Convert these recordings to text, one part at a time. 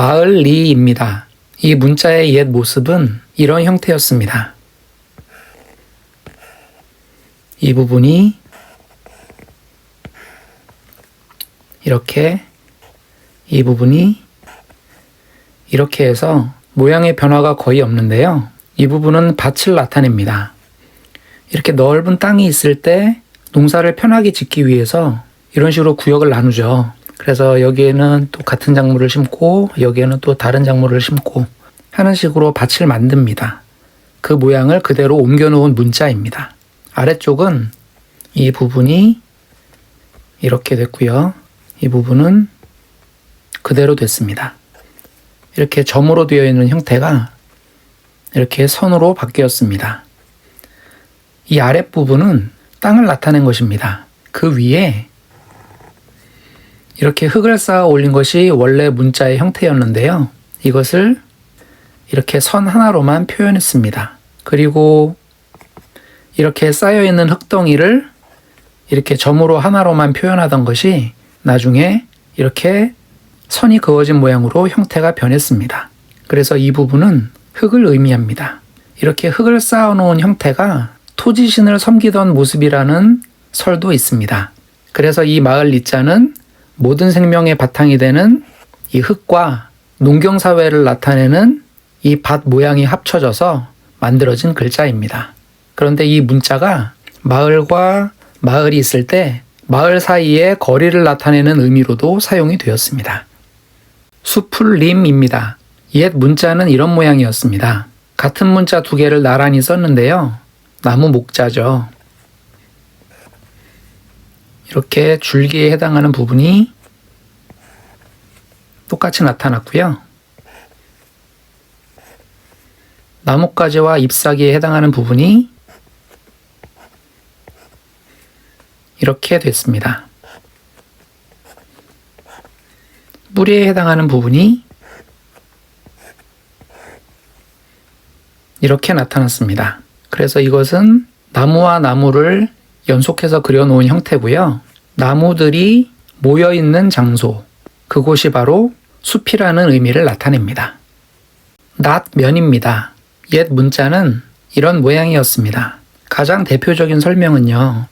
마을리입니다. 이 문자의 옛 모습은 이런 형태였습니다. 이 부분이 이렇게, 이 부분이 이렇게 해서 모양의 변화가 거의 없는데요. 이 부분은 밭을 나타냅니다. 이렇게 넓은 땅이 있을 때 농사를 편하게 짓기 위해서 이런 식으로 구역을 나누죠. 그래서 여기에는 또 같은 작물을 심고 여기에는 또 다른 작물을 심고 하는 식으로 밭을 만듭니다. 그 모양을 그대로 옮겨놓은 문자입니다. 아래쪽은 이 부분이 이렇게 됐고요. 이 부분은 그대로 됐습니다. 이렇게 점으로 되어 있는 형태가 이렇게 선으로 바뀌었습니다. 이 아랫부분은 땅을 나타낸 것입니다. 그 위에 이렇게 흙을 쌓아 올린 것이 원래 문자의 형태였는데요. 이것을 이렇게 선 하나로만 표현했습니다. 그리고 이렇게 쌓여있는 흙덩이를 이렇게 점으로 하나로만 표현하던 것이 나중에 이렇게 선이 그어진 모양으로 형태가 변했습니다. 그래서 이 부분은 흙을 의미합니다. 이렇게 흙을 쌓아놓은 형태가 토지신을 섬기던 모습이라는 설도 있습니다. 그래서 이 마을 리자는 모든 생명의 바탕이 되는 이 흙과 농경사회를 나타내는 이 밭 모양이 합쳐져서 만들어진 글자입니다. 그런데 이 문자가 마을과 마을이 있을 때 마을 사이의 거리를 나타내는 의미로도 사용이 되었습니다. 수풀림입니다. 옛 문자는 이런 모양이었습니다. 같은 문자 두 개를 나란히 썼는데요. 나무 목자죠. 이렇게 줄기에 해당하는 부분이 똑같이 나타났고요. 나뭇가지와 잎사귀에 해당하는 부분이 이렇게 됐습니다. 뿌리에 해당하는 부분이 이렇게 나타났습니다. 그래서 이것은 나무와 나무를 연속해서 그려놓은 형태고요. 나무들이 모여있는 장소, 그곳이 바로 숲이라는 의미를 나타냅니다. 낫면입니다. 옛 문자는 이런 모양이었습니다. 가장 대표적인 설명은요.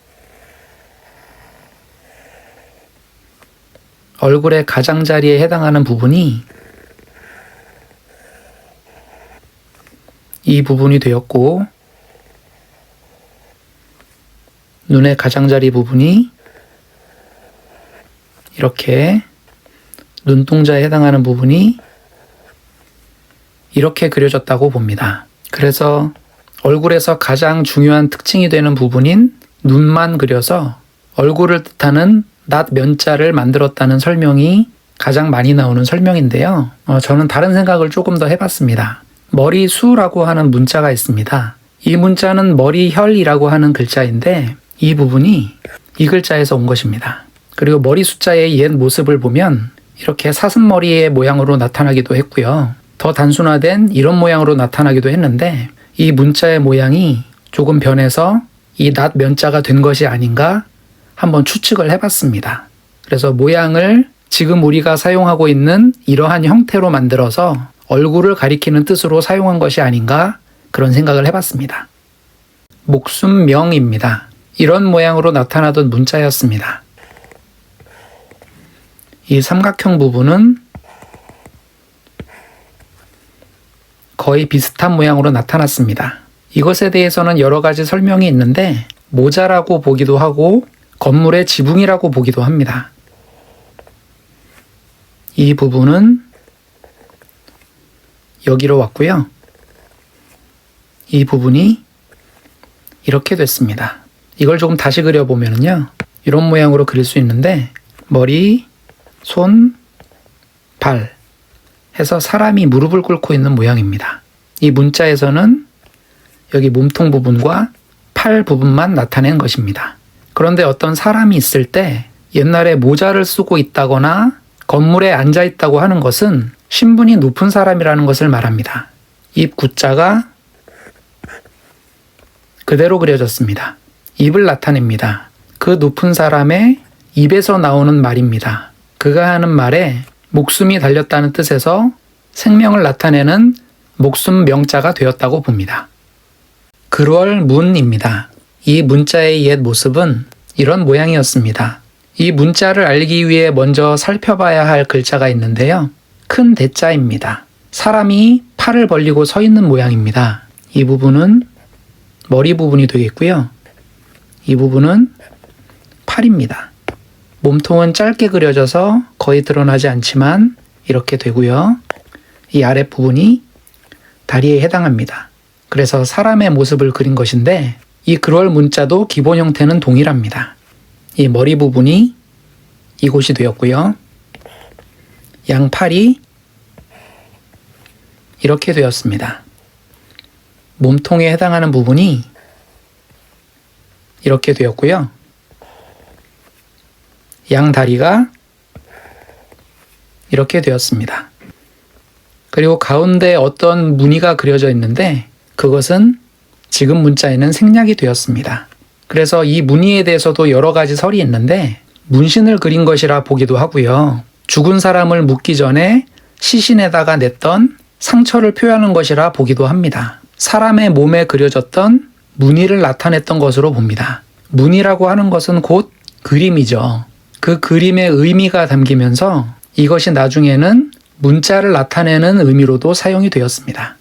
얼굴의 가장자리에 해당하는 부분이 이 부분이 되었고 눈의 가장자리 부분이 이렇게 눈동자에 해당하는 부분이 이렇게 그려졌다고 봅니다. 그래서 얼굴에서 가장 중요한 특징이 되는 부분인 눈만 그려서 얼굴을 뜻하는 낫면자를 만들었다는 설명이 가장 많이 나오는 설명인데요. 저는 다른 생각을 조금 더 해봤습니다. 머리수라고 하는 문자가 있습니다. 이 문자는 머리혈이라고 하는 글자인데 이 부분이 이 글자에서 온 것입니다. 그리고 머리 숫자의 옛 모습을 보면 이렇게 사슴머리의 모양으로 나타나기도 했고요. 더 단순화된 이런 모양으로 나타나기도 했는데 이 문자의 모양이 조금 변해서 이 낫면자가 된 것이 아닌가 한번 추측을 해봤습니다. 그래서 모양을 지금 우리가 사용하고 있는 이러한 형태로 만들어서 얼굴을 가리키는 뜻으로 사용한 것이 아닌가 그런 생각을 해봤습니다. 목숨명입니다. 이런 모양으로 나타나던 문자였습니다. 이 삼각형 부분은 거의 비슷한 모양으로 나타났습니다. 이것에 대해서는 여러 가지 설명이 있는데 모자라고 보기도 하고 건물의 지붕이라고 보기도 합니다. 이 부분은 여기로 왔고요. 이 부분이 이렇게 됐습니다. 이걸 조금 다시 그려보면요. 이런 모양으로 그릴 수 있는데 머리, 손, 발 해서 사람이 무릎을 꿇고 있는 모양입니다. 이 문자에서는 여기 몸통 부분과 팔 부분만 나타낸 것입니다. 그런데 어떤 사람이 있을 때 옛날에 모자를 쓰고 있다거나 건물에 앉아 있다고 하는 것은 신분이 높은 사람이라는 것을 말합니다. 입 구자가 그대로 그려졌습니다. 입을 나타냅니다. 그 높은 사람의 입에서 나오는 말입니다. 그가 하는 말에 목숨이 달렸다는 뜻에서 생명을 나타내는 목숨 명자가 되었다고 봅니다. 그럴 문입니다. 이 문자의 옛 모습은 이런 모양이었습니다. 이 문자를 알기 위해 먼저 살펴봐야 할 글자가 있는데요. 큰 대자입니다. 사람이 팔을 벌리고 서 있는 모양입니다. 이 부분은 머리 부분이 되겠고요. 이 부분은 팔입니다. 몸통은 짧게 그려져서 거의 드러나지 않지만 이렇게 되고요. 이 아랫부분이 다리에 해당합니다. 그래서 사람의 모습을 그린 것인데 이 그럴 문자도 기본 형태는 동일합니다. 이 머리 부분이 이곳이 되었고요. 양팔이 이렇게 되었습니다. 몸통에 해당하는 부분이 이렇게 되었고요. 양다리가 이렇게 되었습니다. 그리고 가운데 어떤 무늬가 그려져 있는데 그것은 지금 문자에는 생략이 되었습니다. 그래서 이 무늬에 대해서도 여러 가지 설이 있는데 문신을 그린 것이라 보기도 하고요. 죽은 사람을 묻기 전에 시신에다가 냈던 상처를 표현하는 것이라 보기도 합니다. 사람의 몸에 그려졌던 무늬를 나타냈던 것으로 봅니다. 무늬라고 하는 것은 곧 그림이죠. 그 그림의 의미가 담기면서 이것이 나중에는 문자를 나타내는 의미로도 사용이 되었습니다.